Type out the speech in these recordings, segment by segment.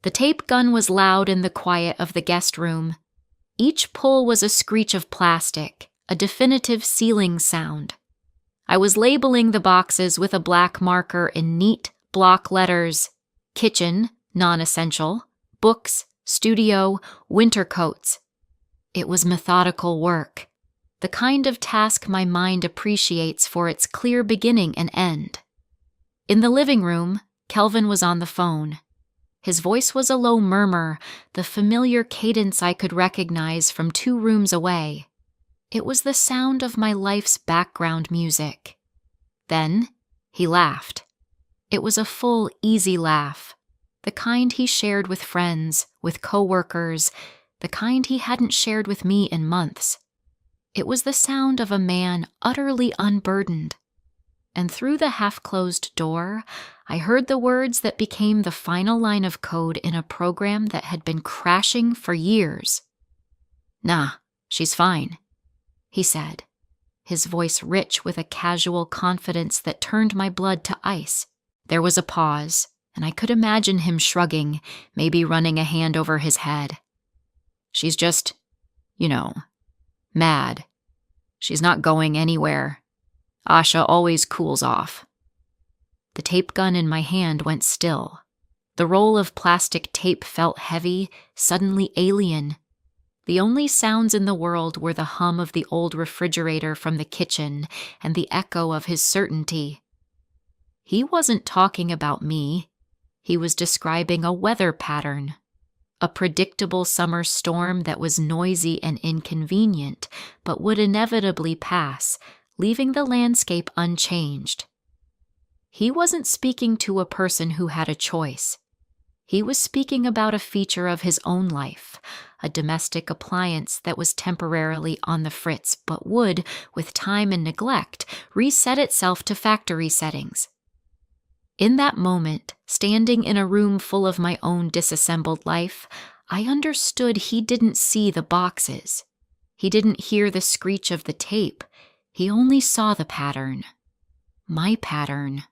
The tape gun was loud in the quiet of the guest room. Each pull was a screech of plastic, a definitive sealing sound. I was labeling the boxes with a black marker in neat block letters: kitchen, non-essential, books, studio, winter coats. It was methodical work, the kind of task my mind appreciates for its clear beginning and end. In the living room, Kelvin was on the phone. His voice was a low murmur, the familiar cadence I could recognize from 2 rooms away. It was the sound of my life's background music. Then he laughed. It was a full, easy laugh, the kind he shared with friends, with coworkers, the kind he hadn't shared with me in months. It was the sound of a man utterly unburdened. And through the half-closed door, I heard the words that became the final line of code in a program that had been crashing for years. "Nah, she's fine," he said, his voice rich with a casual confidence that turned my blood to ice. There was a pause, and I could imagine him shrugging, maybe running a hand over his head. "She's just, mad. She's not going anywhere. Asha always cools off." The tape gun in my hand went still. The roll of plastic tape felt heavy, suddenly alien. The only sounds in the world were the hum of the old refrigerator from the kitchen and the echo of his certainty. He wasn't talking about me. He was describing a weather pattern. A predictable summer storm that was noisy and inconvenient, but would inevitably pass, leaving the landscape unchanged. He wasn't speaking to a person who had a choice. He was speaking about a feature of his own life, a domestic appliance that was temporarily on the fritz but would, with time and neglect, reset itself to factory settings. In that moment, standing in a room full of my own disassembled life, I understood he didn't see the boxes. He didn't hear the screech of the tape. He only saw the pattern. My pattern.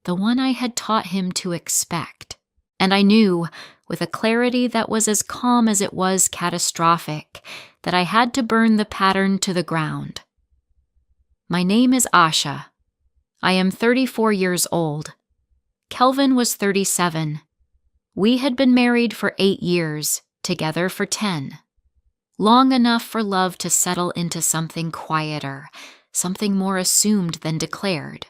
The one I had taught him to expect. And I knew, with a clarity that was as calm as it was catastrophic, that I had to burn the pattern to the ground. My name is Asha. I am 34 years old. Kelvin was 37. We had been married for 8 years, together for 10. Long enough for love to settle into something quieter, something more assumed than declared.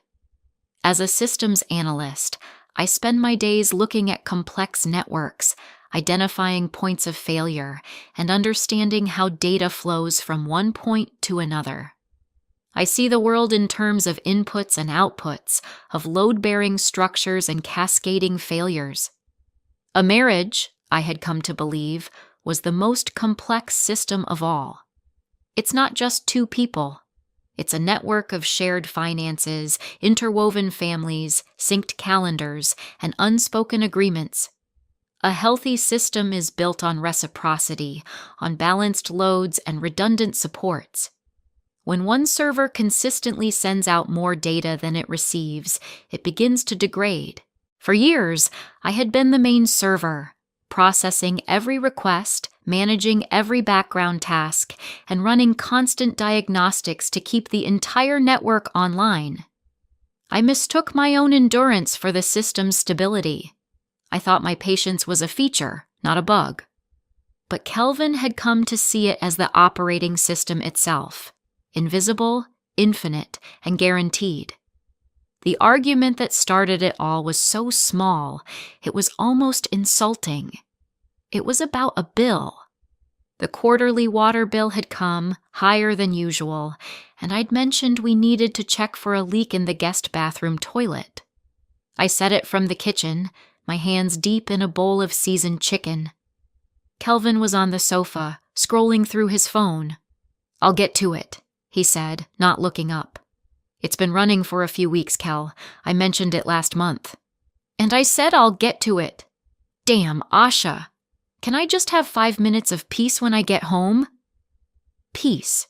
As a systems analyst, I spend my days looking at complex networks, identifying points of failure, and understanding how data flows from one point to another. I see the world in terms of inputs and outputs, of load-bearing structures and cascading failures. A marriage, I had come to believe, was the most complex system of all. It's not just 2 people. It's a network of shared finances, interwoven families, synced calendars, and unspoken agreements. A healthy system is built on reciprocity, on balanced loads and redundant supports. When one server consistently sends out more data than it receives, it begins to degrade. For years, I had been the main server, processing every request, managing every background task, and running constant diagnostics to keep the entire network online. I mistook my own endurance for the system's stability. I thought my patience was a feature, not a bug. But Kelvin had come to see it as the operating system itself, invisible, infinite, and guaranteed. The argument that started it all was so small, it was almost insulting. It was about a bill. The quarterly water bill had come, higher than usual, and I'd mentioned we needed to check for a leak in the guest bathroom toilet. I said it from the kitchen, my hands deep in a bowl of seasoned chicken. Kelvin was on the sofa, scrolling through his phone. "I'll get to it," he said, not looking up. "It's been running for a few weeks, Kel. I mentioned it last month." And I said I'll get to it. Damn, Asha. Can I just have 5 minutes of peace when I get home? Peace.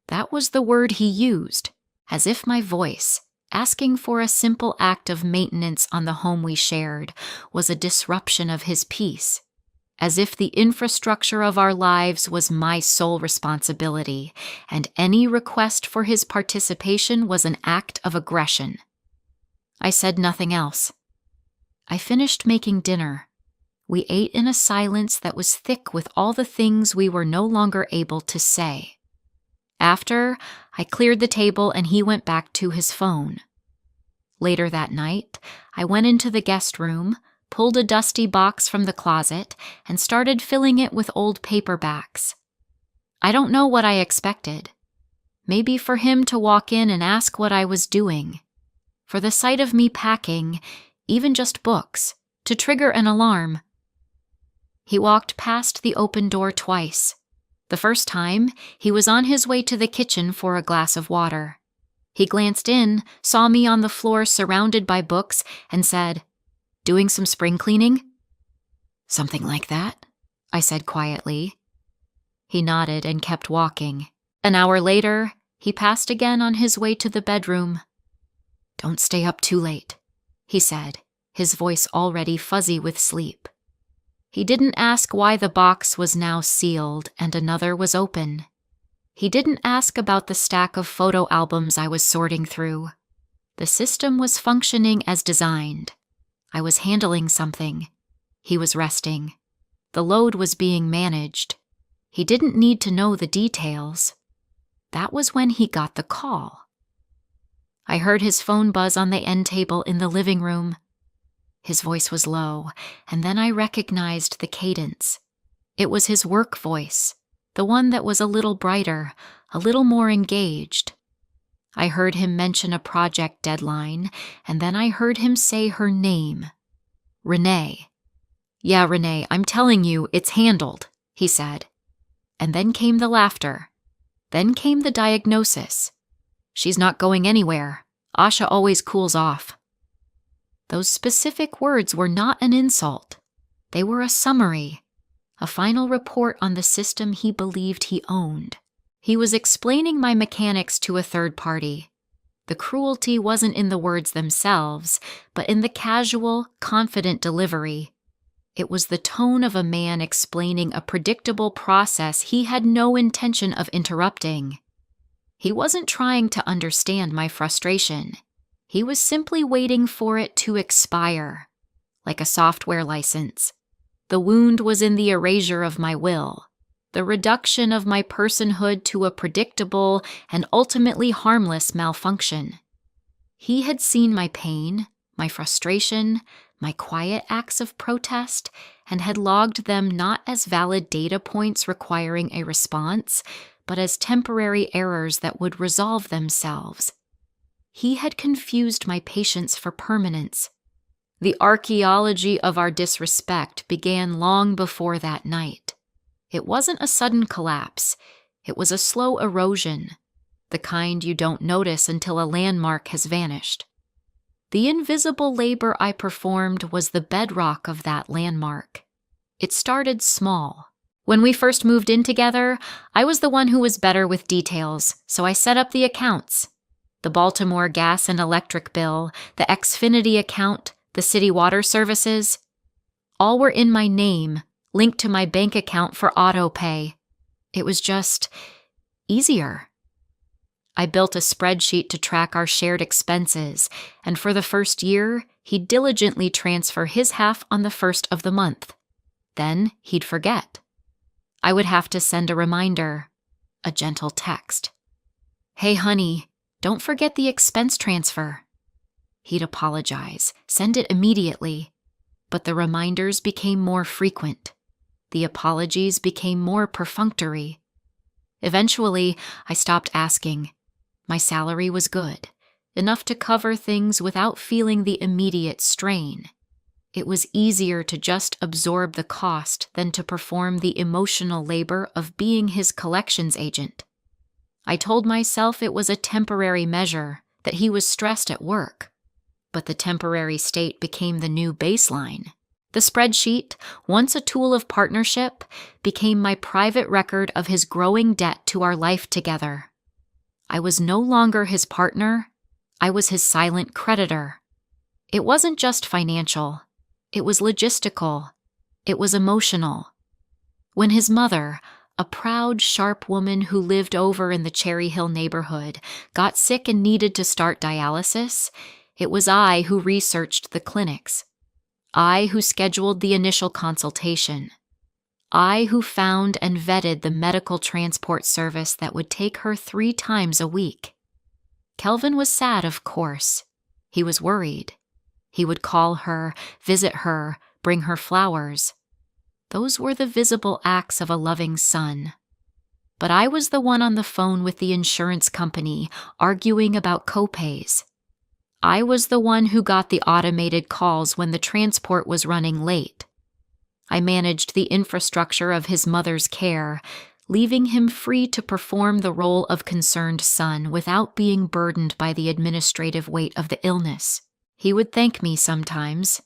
That was the word he used, as if my voice, Asking for a simple act of maintenance on the home we shared was a disruption of his peace, as if the infrastructure of our lives was my sole responsibility, and any request for his participation was an act of aggression. I said nothing else. I finished making dinner. We ate in a silence that was thick with all the things we were no longer able to say. After, I cleared the table and he went back to his phone. Later that night, I went into the guest room, pulled a dusty box from the closet, and started filling it with old paperbacks. I don't know what I expected. Maybe for him to walk in and ask what I was doing. For the sight of me packing, even just books, to trigger an alarm. He walked past the open door twice. The first time, he was on his way to the kitchen for a glass of water. He glanced in, saw me on the floor surrounded by books, and said, "Doing some spring cleaning?" "Something like that," I said quietly. He nodded and kept walking. An hour later, he passed again on his way to the bedroom. "Don't stay up too late," he said, his voice already fuzzy with sleep. He didn't ask why the box was now sealed and another was open. He didn't ask about the stack of photo albums I was sorting through. The system was functioning as designed. I was handling something. He was resting. The load was being managed. He didn't need to know the details. That was when he got the call. I heard his phone buzz on the end table in the living room. His voice was low, and then I recognized the cadence. It was his work voice, the one that was a little brighter, a little more engaged. I heard him mention a project deadline, and then I heard him say her name. Renee. "Yeah, Renee, I'm telling you, it's handled," he said. And then came the laughter. Then came the diagnosis. "She's not going anywhere. Asha always cools off." Those specific words were not an insult. They were a summary, a final report on the system he believed he owned. He was explaining my mechanics to a third party. The cruelty wasn't in the words themselves, but in the casual, confident delivery. It was the tone of a man explaining a predictable process he had no intention of interrupting. He wasn't trying to understand my frustration. He was simply waiting for it to expire, like a software license. The wound was in the erasure of my will, the reduction of my personhood to a predictable and ultimately harmless malfunction. He had seen my pain, my frustration, my quiet acts of protest, and had logged them not as valid data points requiring a response, but as temporary errors that would resolve themselves. He had confused my patience for permanence. The archaeology of our disrespect began long before that night. It wasn't a sudden collapse. It was a slow erosion, the kind you don't notice until a landmark has vanished. The invisible labor I performed was the bedrock of that landmark. It started small. When we first moved in together, I was the one who was better with details, so I set up the accounts. The Baltimore gas and electric bill, the Xfinity account, the city water services. All were in my name, linked to my bank account for auto pay. It was just easier. I built a spreadsheet to track our shared expenses, and for the first year, he'd diligently transfer his half on the first of the month. Then he'd forget. I would have to send a reminder, a gentle text. "Hey, honey, don't forget the expense transfer." He'd apologize, send it immediately. But the reminders became more frequent. The apologies became more perfunctory. Eventually, I stopped asking. My salary was good, enough to cover things without feeling the immediate strain. It was easier to just absorb the cost than to perform the emotional labor of being his collections agent. I told myself it was a temporary measure, that he was stressed at work. But the temporary state became the new baseline. The spreadsheet, once a tool of partnership, became my private record of his growing debt to our life together. I was no longer his partner. I was his silent creditor. It wasn't just financial. It was logistical. It was emotional. When his mother, a proud, sharp woman who lived over in the Cherry Hill neighborhood, got sick and needed to start dialysis, it was I who researched the clinics. I who scheduled the initial consultation. I who found and vetted the medical transport service that would take her 3 times a week. Kelvin was sad, of course. He was worried. He would call her, visit her, bring her flowers. Those were the visible acts of a loving son. But I was the one on the phone with the insurance company, arguing about copays. I was the one who got the automated calls when the transport was running late. I managed the infrastructure of his mother's care, leaving him free to perform the role of concerned son without being burdened by the administrative weight of the illness. He would thank me sometimes.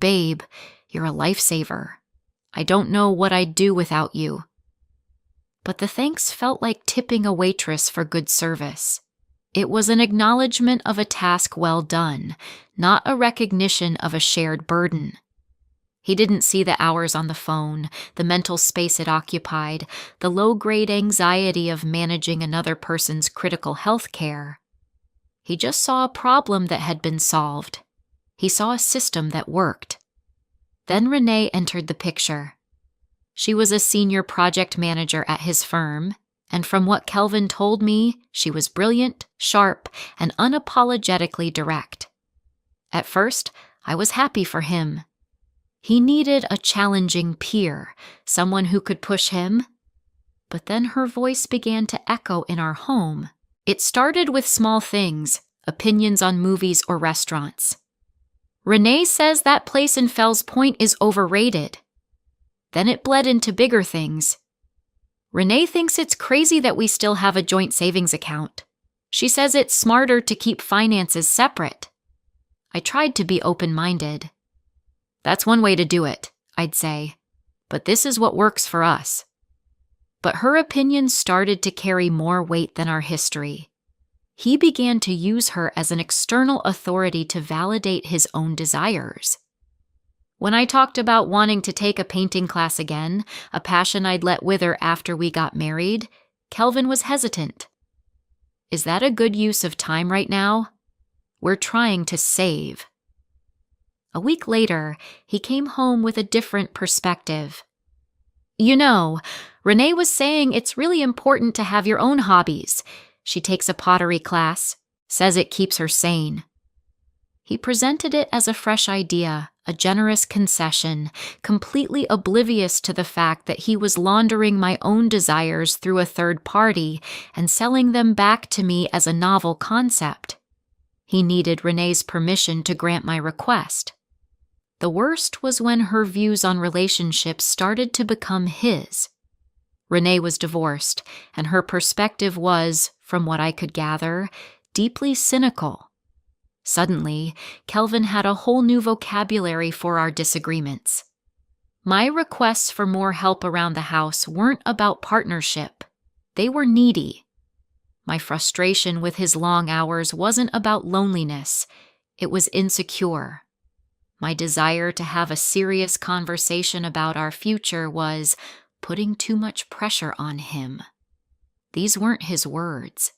"Babe, you're a lifesaver. I don't know what I'd do without you." But the thanks felt like tipping a waitress for good service. It was an acknowledgement of a task well done, not a recognition of a shared burden. He didn't see the hours on the phone, the mental space it occupied, the low-grade anxiety of managing another person's critical health care. He just saw a problem that had been solved. He saw a system that worked. Then Renee entered the picture. She was a senior project manager at his firm, and from what Kelvin told me, she was brilliant, sharp, and unapologetically direct. At first, I was happy for him. He needed a challenging peer, someone who could push him. But then her voice began to echo in our home. It started with small things, opinions on movies or restaurants. "Renee says that place in Fells Point is overrated." Then it bled into bigger things. "Renee thinks it's crazy that we still have a joint savings account. She says it's smarter to keep finances separate." I tried to be open-minded. "That's one way to do it," I'd say, "but this is what works for us." But her opinions started to carry more weight than our history. He began to use her as an external authority to validate his own desires. When I talked about wanting to take a painting class again, a passion I'd let wither after we got married, Kelvin was hesitant. "Is that a good use of time right now? We're trying to save." A week later, he came home with a different perspective. "You know, Renee was saying it's really important to have your own hobbies. She takes a pottery class, says it keeps her sane." He presented it as a fresh idea, a generous concession, completely oblivious to the fact that he was laundering my own desires through a third party and selling them back to me as a novel concept. He needed Renee's permission to grant my request. The worst was when her views on relationships started to become his. Renee was divorced, and her perspective was, from what I could gather, deeply cynical. Suddenly, Kelvin had a whole new vocabulary for our disagreements. My requests for more help around the house weren't about partnership. They were needy. My frustration with his long hours wasn't about loneliness. It was insecure. My desire to have a serious conversation about our future was putting too much pressure on him. These weren't his words.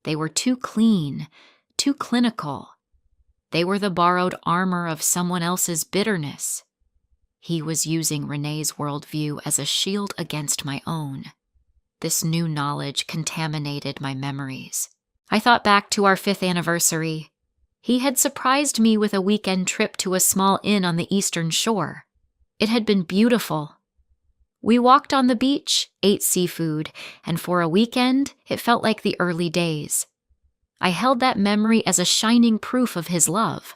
They were too clean, too clinical. They were the borrowed armor of someone else's bitterness. He was using Renee's worldview as a shield against my own. This new knowledge contaminated my memories. I thought back to our 5th anniversary. He had surprised me with a weekend trip to a small inn on the Eastern Shore. It had been beautiful. We walked on the beach, ate seafood, and for a weekend, it felt like the early days. I held that memory as a shining proof of his love.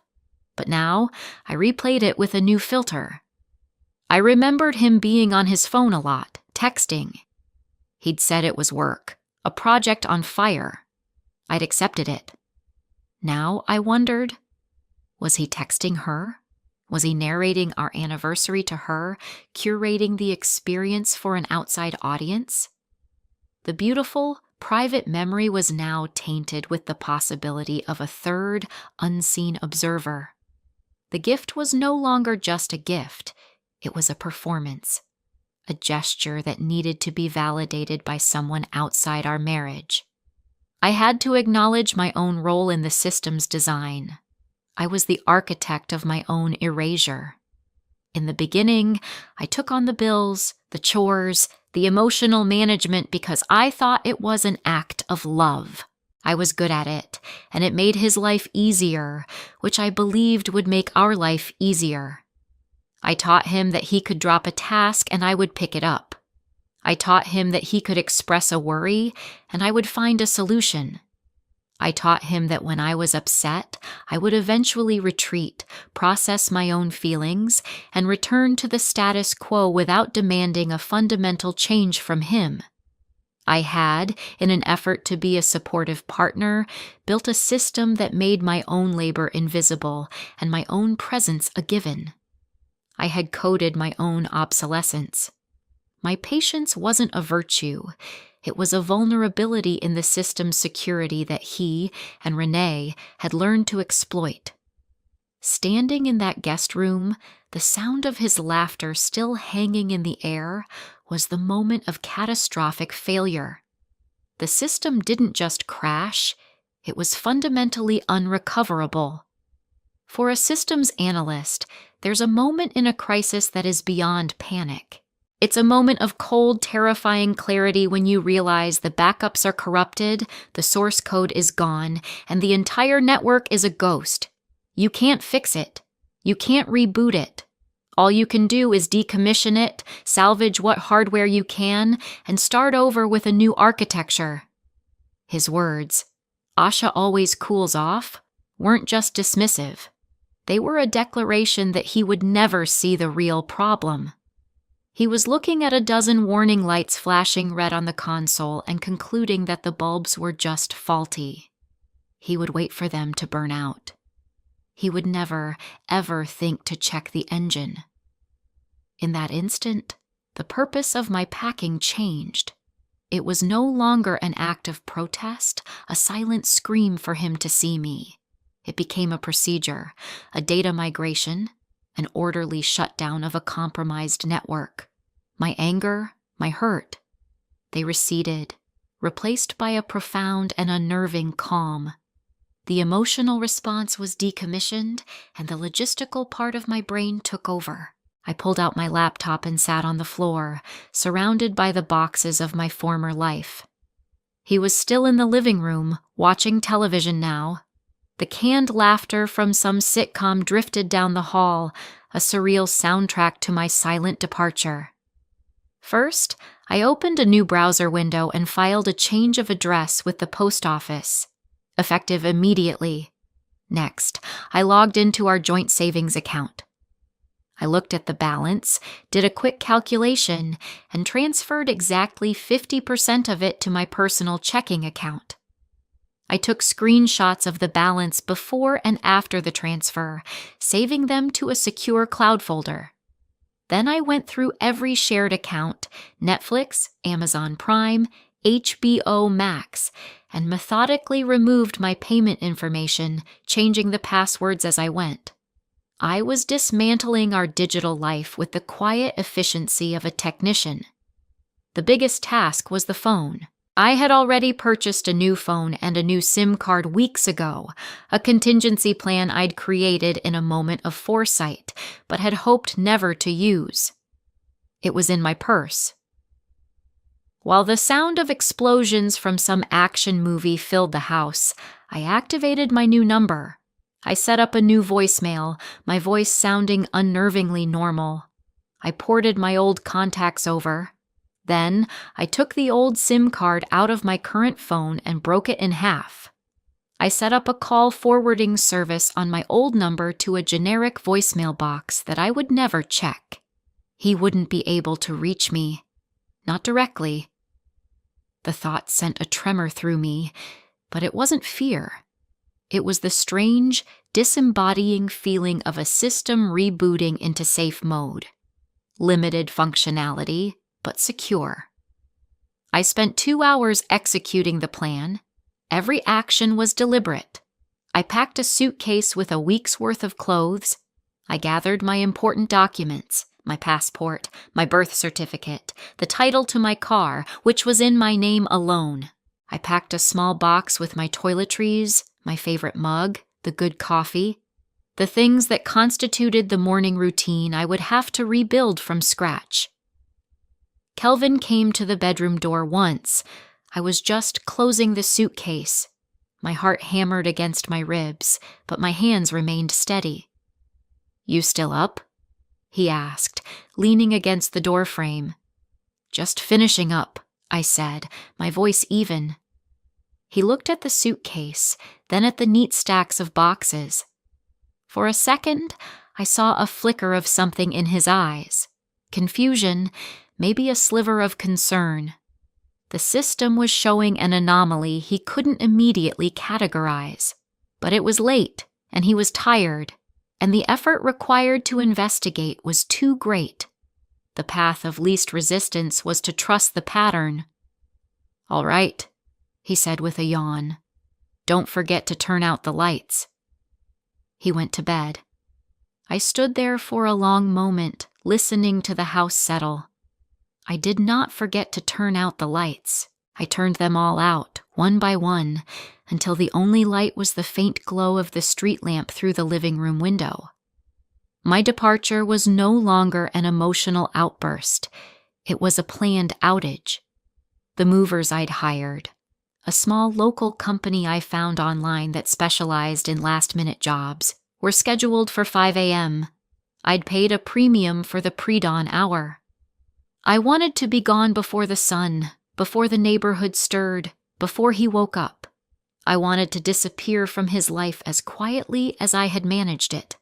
But now, I replayed it with a new filter. I remembered him being on his phone a lot, texting. He'd said it was work, a project on fire. I'd accepted it. Now I wondered, was he texting her? Was he narrating our anniversary to her, curating the experience for an outside audience? The beautiful private memory was now tainted with the possibility of a third, unseen observer. The gift was no longer just a gift, it was a performance, a gesture that needed to be validated by someone outside our marriage. I had to acknowledge my own role in the system's design. I was the architect of my own erasure. In the beginning, I took on the bills, the chores, the emotional management because I thought it was an act of love. I was good at it, and it made his life easier, which I believed would make our life easier. I taught him that he could drop a task and I would pick it up. I taught him that he could express a worry and I would find a solution. I taught him that when I was upset, I would eventually retreat, process my own feelings, and return to the status quo without demanding a fundamental change from him. I had, in an effort to be a supportive partner, built a system that made my own labor invisible and my own presence a given. I had coded my own obsolescence. My patience wasn't a virtue. It was a vulnerability in the system's security that he and Renee had learned to exploit. Standing in that guest room, the sound of his laughter still hanging in the air, was the moment of catastrophic failure. The system didn't just crash, it was fundamentally unrecoverable. For a systems analyst, there's a moment in a crisis that is beyond panic. It's a moment of cold, terrifying clarity when you realize the backups are corrupted, the source code is gone, and the entire network is a ghost. You can't fix it. You can't reboot it. All you can do is decommission it, salvage what hardware you can, and start over with a new architecture. His words, "Asha always cools off," weren't just dismissive. They were a declaration that he would never see the real problem. He was looking at a dozen warning lights flashing red on the console and concluding that the bulbs were just faulty. He would wait for them to burn out. He would never, ever think to check the engine. In that instant, the purpose of my packing changed. It was no longer an act of protest, a silent scream for him to see me. It became a procedure, a data migration, an orderly shutdown of a compromised network. My anger, my hurt, they receded, replaced by a profound and unnerving calm. The emotional response was decommissioned, and the logistical part of my brain took over. I pulled out my laptop and sat on the floor, surrounded by the boxes of my former life. He was still in the living room, watching television now. The canned laughter from some sitcom drifted down the hall, a surreal soundtrack to my silent departure. First, I opened a new browser window and filed a change of address with the post office, effective immediately. Next, I logged into our joint savings account. I looked at the balance, did a quick calculation, and transferred exactly 50% of it to my personal checking account. I took screenshots of the balance before and after the transfer, saving them to a secure cloud folder. Then I went through every shared account, Netflix, Amazon Prime, HBO Max, and methodically removed my payment information, changing the passwords as I went. I was dismantling our digital life with the quiet efficiency of a technician. The biggest task was the phone. I had already purchased a new phone and a new SIM card weeks ago, a contingency plan I'd created in a moment of foresight, but had hoped never to use. It was in my purse. While the sound of explosions from some action movie filled the house, I activated my new number. I set up a new voicemail, my voice sounding unnervingly normal. I ported my old contacts over. Then, I took the old SIM card out of my current phone and broke it in half. I set up a call forwarding service on my old number to a generic voicemail box that I would never check. He wouldn't be able to reach me. Not directly. The thought sent a tremor through me, but it wasn't fear. It was the strange, disembodying feeling of a system rebooting into safe mode. Limited functionality, but secure. I spent 2 hours executing the plan. Every action was deliberate. I packed a suitcase with a week's worth of clothes. I gathered my important documents, my passport, my birth certificate, the title to my car, which was in my name alone. I packed a small box with my toiletries, my favorite mug, the good coffee, the things that constituted the morning routine I would have to rebuild from scratch. Kelvin came to the bedroom door once. I was just closing the suitcase. My heart hammered against my ribs, but my hands remained steady. "You still up?" he asked, leaning against the doorframe. "Just finishing up," I said, my voice even. He looked at the suitcase, then at the neat stacks of boxes. For a second, I saw a flicker of something in his eyes. Confusion, maybe a sliver of concern. The system was showing an anomaly he couldn't immediately categorize. But it was late, and he was tired, and the effort required to investigate was too great. The path of least resistance was to trust the pattern. "All right," he said with a yawn. "Don't forget to turn out the lights." He went to bed. I stood there for a long moment, listening to the house settle. I did not forget to turn out the lights. I turned them all out, one by one, until the only light was the faint glow of the street lamp through the living room window. My departure was no longer an emotional outburst. It was a planned outage. The movers I'd hired, a small local company I found online that specialized in last-minute jobs, were scheduled for 5 a.m. I'd paid a premium for the pre-dawn hour. I wanted to be gone before the sun, before the neighborhood stirred, before he woke up. I wanted to disappear from his life as quietly as I had managed it.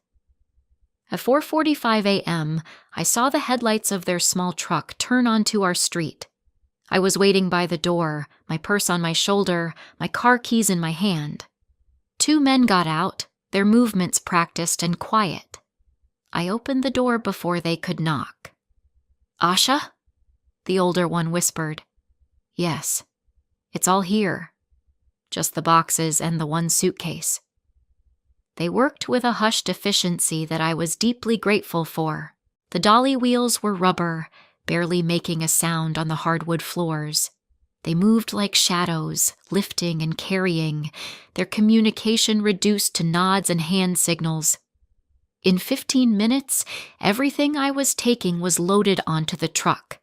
At 4:45 a.m., I saw the headlights of their small truck turn onto our street. I was waiting by the door, my purse on my shoulder, my car keys in my hand. 2 men got out, their movements practiced and quiet. I opened the door before they could knock. "Asha?" the older one whispered. "Yes, it's all here. Just the boxes and the one suitcase." They worked with a hushed efficiency that I was deeply grateful for. The dolly wheels were rubber, barely making a sound on the hardwood floors. They moved like shadows, lifting and carrying, their communication reduced to nods and hand signals. In 15 minutes, everything I was taking was loaded onto the truck.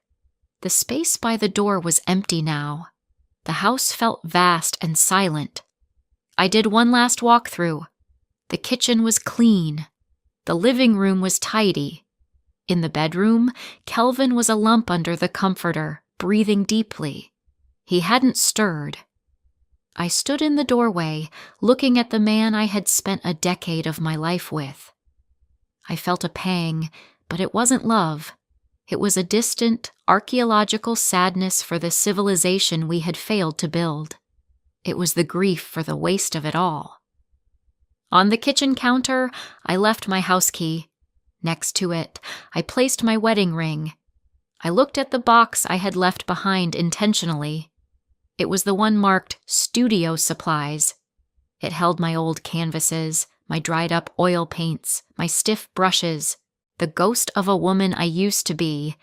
The space by the door was empty now. The house felt vast and silent. I did one last walkthrough. The kitchen was clean. The living room was tidy. In the bedroom, Kelvin was a lump under the comforter, breathing deeply. He hadn't stirred. I stood in the doorway, looking at the man I had spent a decade of my life with. I felt a pang, but it wasn't love. It was a distant, archaeological sadness for the civilization we had failed to build. It was the grief for the waste of it all. On the kitchen counter, I left my house key. Next to it, I placed my wedding ring. I looked at the box I had left behind intentionally. It was the one marked studio supplies. It held my old canvases, my dried-up oil paints, my stiff brushes, the ghost of a woman I used to be.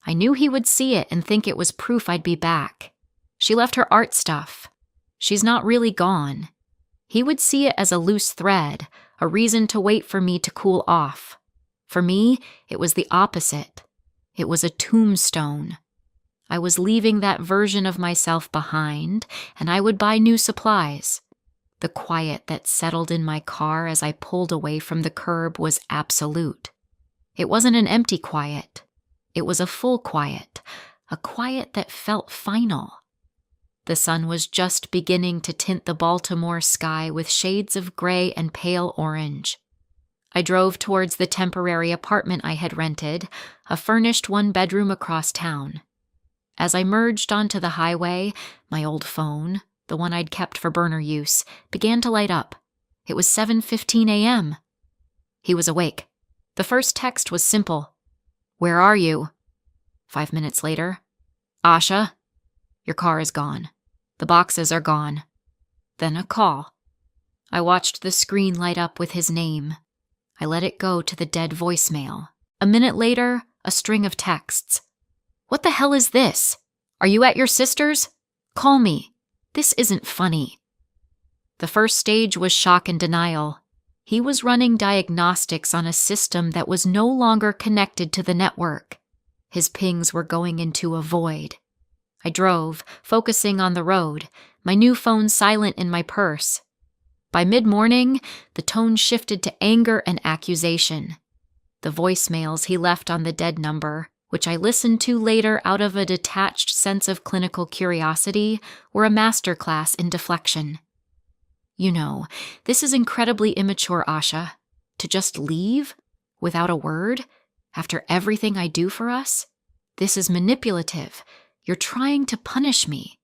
I knew he would see it and think it was proof I'd be back. She left her art stuff. She's not really gone. He would see it as a loose thread, a reason to wait for me to cool off. For me, it was the opposite. It was a tombstone. I was leaving that version of myself behind, and I would buy new supplies. The quiet that settled in my car as I pulled away from the curb was absolute. It wasn't an empty quiet. It was a full quiet, a quiet that felt final. The sun was just beginning to tint the Baltimore sky with shades of gray and pale orange. I drove towards the temporary apartment I had rented, a furnished one-bedroom across town. As I merged onto the highway, my old phone, the one I'd kept for burner use, began to light up. It was 7:15 a.m. He was awake. The first text was simple. "Where are you?" 5 minutes later, "Asha?" Your car is gone. The boxes are gone. Then a call. I watched the screen light up with his name. I let it go to the dead voicemail. A minute later, a string of texts. What the hell is this? Are you at your sister's? Call me. This isn't funny. The first stage was shock and denial. He was running diagnostics on a system that was no longer connected to the network. His pings were going into a void. I drove, focusing on the road, my new phone silent in my purse. By mid-morning, the tone shifted to anger and accusation. The voicemails he left on the dead number, which I listened to later out of a detached sense of clinical curiosity, were a masterclass in deflection. You know, this is incredibly immature, Asha. To just leave, without a word, after everything I do for us? This is manipulative. You're trying to punish me.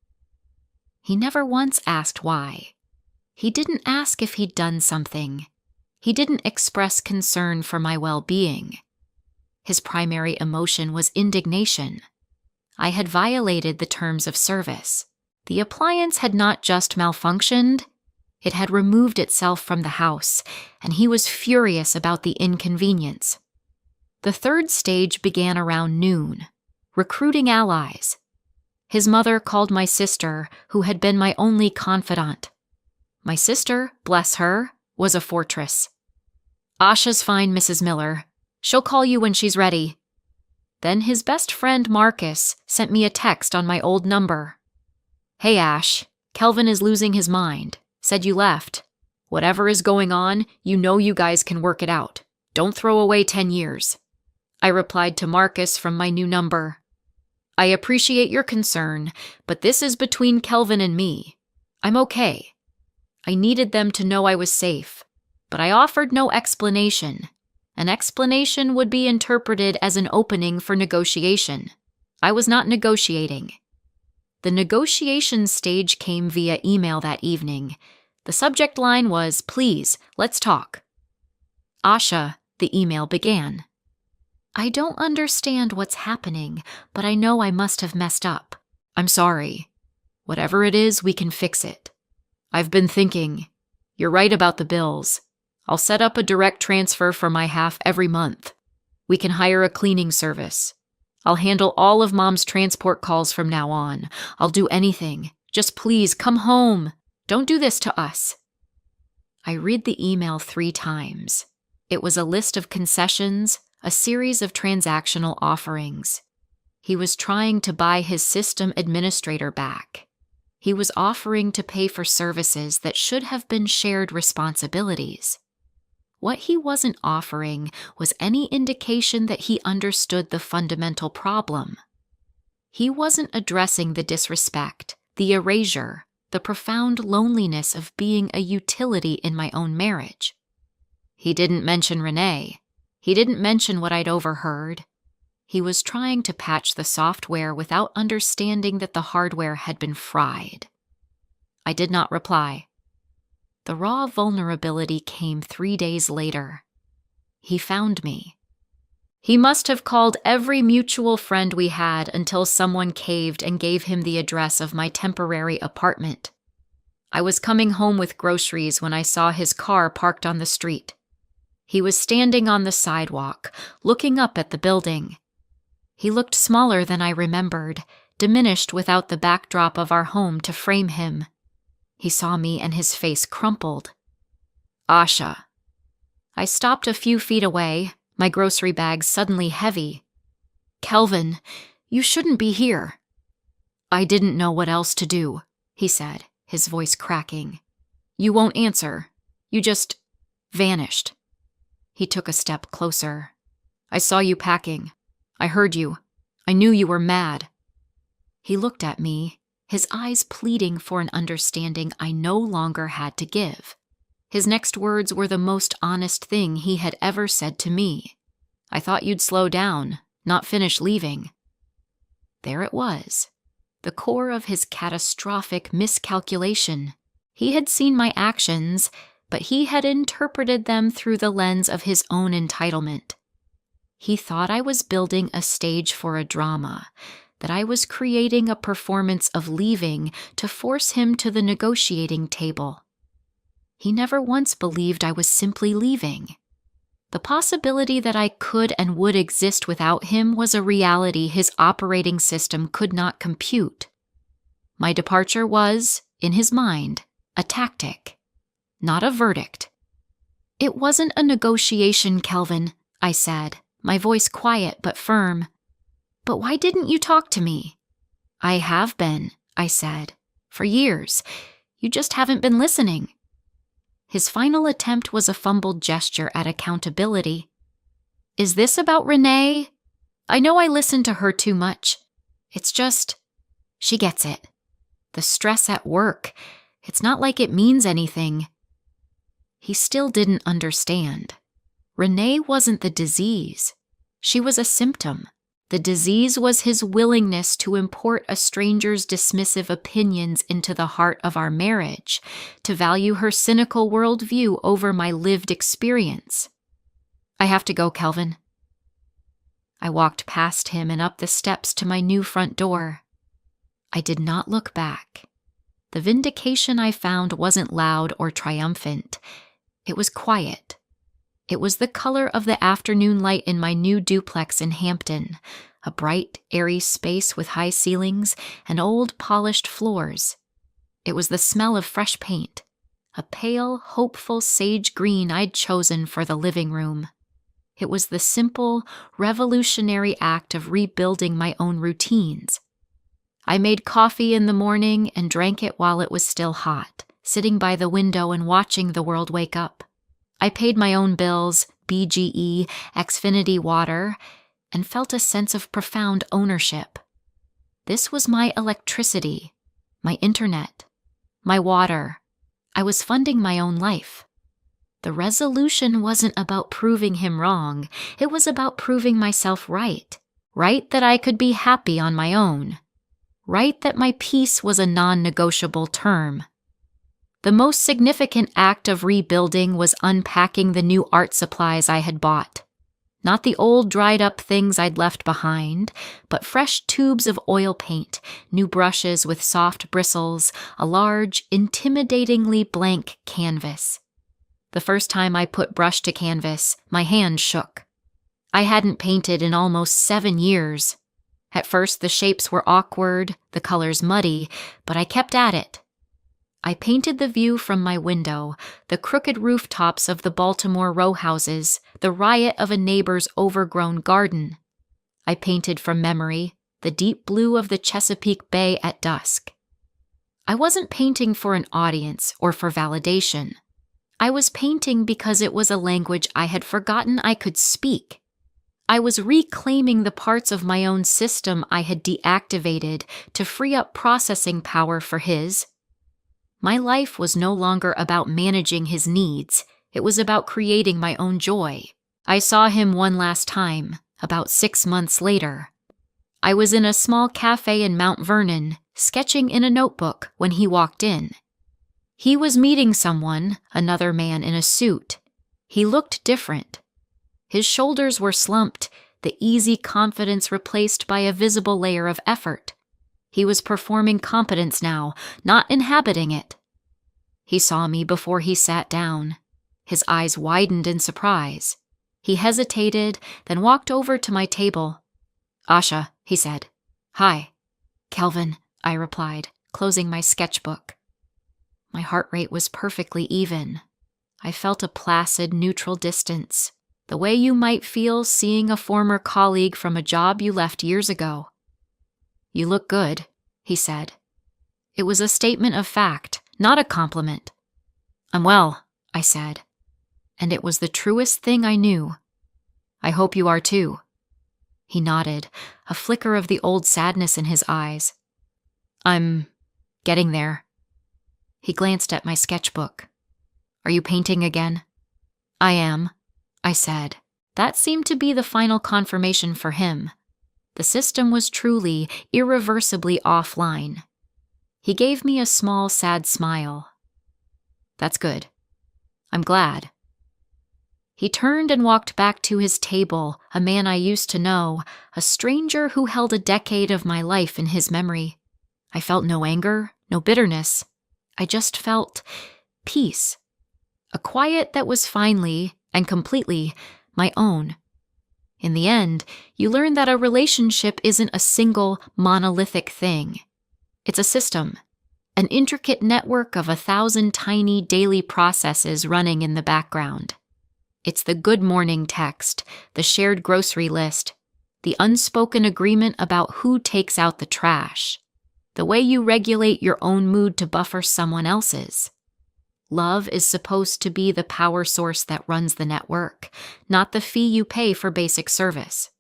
He never once asked why. He didn't ask if he'd done something. He didn't express concern for my well-being. His primary emotion was indignation. I had violated the terms of service. The appliance had not just malfunctioned, it had removed itself from the house, and he was furious about the inconvenience. The third stage began around noon, recruiting allies. His mother called my sister, who had been my only confidant. My sister, bless her, was a fortress. Asha's fine, Mrs. Miller. She'll call you when she's ready. Then his best friend, Marcus, sent me a text on my old number. Hey, Ash, Kelvin is losing his mind. Said you left. Whatever is going on, you know you guys can work it out. Don't throw away 10 years. I replied to Marcus from my new number. I appreciate your concern, but this is between Kelvin and me. I'm okay. I needed them to know I was safe, but I offered no explanation. An explanation would be interpreted as an opening for negotiation. I was not negotiating. The negotiation stage came via email that evening. The subject line was, "Please, let's talk." Asha, the email began. I don't understand what's happening, but I know I must have messed up. I'm sorry. Whatever it is, we can fix it. I've been thinking. You're right about the bills. I'll set up a direct transfer for my half every month. We can hire a cleaning service. I'll handle all of Mom's transport calls from now on. I'll do anything. Just please come home. Don't do this to us. I read the email 3 times. It was a list of concessions, a series of transactional offerings. He was trying to buy his system administrator back. He was offering to pay for services that should have been shared responsibilities. What he wasn't offering was any indication that he understood the fundamental problem. He wasn't addressing the disrespect, the erasure, the profound loneliness of being a utility in my own marriage. He didn't mention Renee. He didn't mention what I'd overheard. He was trying to patch the software without understanding that the hardware had been fried. I did not reply. The raw vulnerability came 3 days later. He found me. He must have called every mutual friend we had until someone caved and gave him the address of my temporary apartment. I was coming home with groceries when I saw his car parked on the street. He was standing on the sidewalk, looking up at the building. He looked smaller than I remembered, diminished without the backdrop of our home to frame him. He saw me and his face crumpled. Asha. I stopped a few feet away, my grocery bag suddenly heavy. Kelvin, you shouldn't be here. I didn't know what else to do, he said, his voice cracking. You won't answer. You just vanished. He took a step closer. I saw you packing. I heard you. I knew you were mad. He looked at me, his eyes pleading for an understanding I no longer had to give. His next words were the most honest thing he had ever said to me. I thought you'd slow down, not finish leaving. There it was, the core of his catastrophic miscalculation. He had seen my actions, but he had interpreted them through the lens of his own entitlement. He thought I was building a stage for a drama, that I was creating a performance of leaving to force him to the negotiating table. He never once believed I was simply leaving. The possibility that I could and would exist without him was a reality his operating system could not compute. My departure was, in his mind, a tactic, not a verdict. "It wasn't a negotiation, Kelvin," I said, my voice quiet but firm. "But why didn't you talk to me?" "I have been," I said, "for years. You just haven't been listening." His final attempt was a fumbled gesture at accountability. "Is this about Renee? I know I listen to her too much. It's just, she gets it. The stress at work. It's not like it means anything." He still didn't understand. Renee wasn't the disease. She was a symptom. The disease was his willingness to import a stranger's dismissive opinions into the heart of our marriage, to value her cynical worldview over my lived experience. "I have to go, Kelvin." I walked past him and up the steps to my new front door. I did not look back. The vindication I found wasn't loud or triumphant. It was quiet. It was the color of the afternoon light in my new duplex in Hampton, a bright, airy space with high ceilings and old, polished floors. It was the smell of fresh paint, a pale, hopeful sage green I'd chosen for the living room. It was the simple, revolutionary act of rebuilding my own routines. I made coffee in the morning and drank it while it was still hot, sitting by the window and watching the world wake up. I paid my own bills, BGE, Xfinity water, and felt a sense of profound ownership. This was my electricity, my internet, my water. I was funding my own life. The resolution wasn't about proving him wrong. It was about proving myself right. Right that I could be happy on my own. Right that my peace was a non-negotiable term. The most significant act of rebuilding was unpacking the new art supplies I had bought. Not the old dried-up things I'd left behind, but fresh tubes of oil paint, new brushes with soft bristles, a large, intimidatingly blank canvas. The first time I put brush to canvas, my hand shook. I hadn't painted in almost 7 years. At first, the shapes were awkward, the colors muddy, but I kept at it. I painted the view from my window, the crooked rooftops of the Baltimore row houses, the riot of a neighbor's overgrown garden. I painted from memory the deep blue of the Chesapeake Bay at dusk. I wasn't painting for an audience or for validation. I was painting because it was a language I had forgotten I could speak. I was reclaiming the parts of my own system I had deactivated to free up processing power for his. My life was no longer about managing his needs. It was about creating my own joy. I saw him one last time, about 6 months later. I was in a small cafe in Mount Vernon, sketching in a notebook when he walked in. He was meeting someone, another man in a suit. He looked different. His shoulders were slumped, the easy confidence replaced by a visible layer of effort. He was performing competence now, not inhabiting it. He saw me before he sat down. His eyes widened in surprise. He hesitated, then walked over to my table. "Asha," he said. "Hi." "Kelvin," I replied, closing my sketchbook. My heart rate was perfectly even. I felt a placid, neutral distance, the way you might feel seeing a former colleague from a job you left years ago. "You look good," he said. It was a statement of fact, not a compliment. "I'm well," I said, and it was the truest thing I knew. "I hope you are too." He nodded, a flicker of the old sadness in his eyes. "I'm getting there." He glanced at my sketchbook. "Are you painting again?" "I am," I said. That seemed to be the final confirmation for him. The system was truly, irreversibly offline. He gave me a small, sad smile. "That's good. I'm glad." He turned and walked back to his table, a man I used to know, a stranger who held a decade of my life in his memory. I felt no anger, no bitterness. I just felt peace. A quiet that was finally and completely my own. In the end, you learn that a relationship isn't a single, monolithic thing. It's a system, an intricate network of 1,000 tiny daily processes running in the background. It's the good morning text, the shared grocery list, the unspoken agreement about who takes out the trash, the way you regulate your own mood to buffer someone else's. Love is supposed to be the power source that runs the network, not the fee you pay for basic service.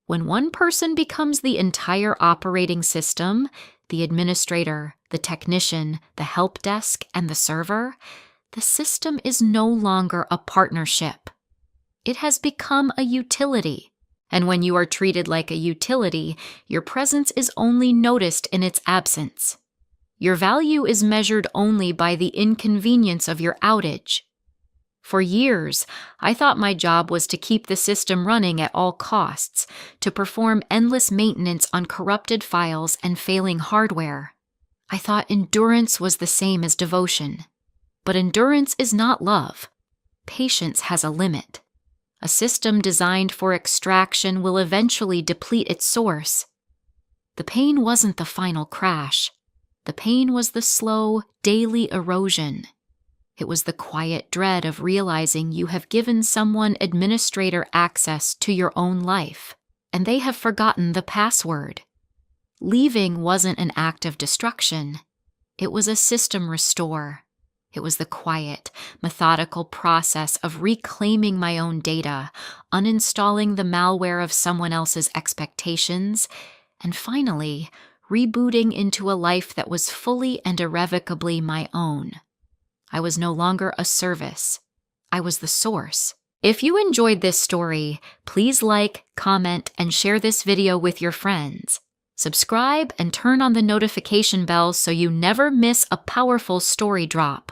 When one person becomes the entire operating system, the administrator, the technician, the help desk, and the server, the system is no longer a partnership. It has become a utility, and when you are treated like a utility, your presence is only noticed in its absence. Your value is measured only by the inconvenience of your outage. For years, I thought my job was to keep the system running at all costs, to perform endless maintenance on corrupted files and failing hardware. I thought endurance was the same as devotion. But endurance is not love. Patience has a limit. A system designed for extraction will eventually deplete its source. The pain wasn't the final crash. The pain was the slow, daily erosion. It was the quiet dread of realizing you have given someone administrator access to your own life, and they have forgotten the password. Leaving wasn't an act of destruction. It was a system restore. It was the quiet, methodical process of reclaiming my own data, uninstalling the malware of someone else's expectations, and finally, rebooting into a life that was fully and irrevocably my own. I was no longer a service. I was the source. If you enjoyed this story, please like, comment, and share this video with your friends. Subscribe and turn on the notification bell so you never miss a powerful story drop.